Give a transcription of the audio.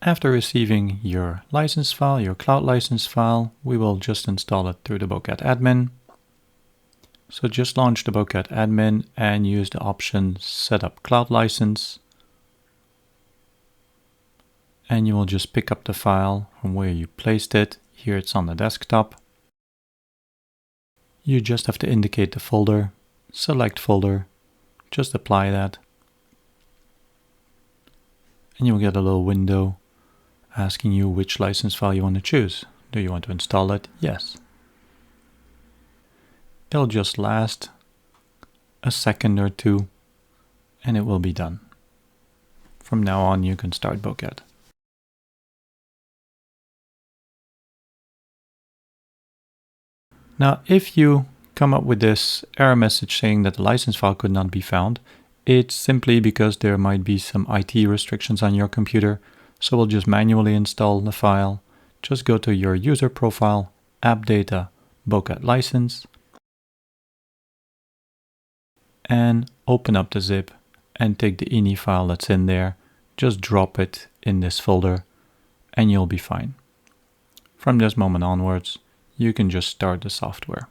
After receiving your license file, your cloud license file, we will just install it through the Bocad admin. So just launch the Bocad admin and use the option Setup Cloud License. And you will just pick up the file from where you placed it. Here it's on the desktop. You just have to indicate the folder, select folder, just apply that. And you'll get a little window asking you which license file you want to choose. Do you want to install it? Yes. It'll just last a second or two and it will be done. From now on you can start Bocad. Now if you come up with this error message saying that the license file could not be found, it's simply because there might be some IT restrictions on your computer. So we'll just manually install the file. Just go to your user profile, app data, Bocad license, and open up the zip and take the ini file that's in there. Just drop it in this folder and you'll be fine. From this moment onwards, you can just start the software.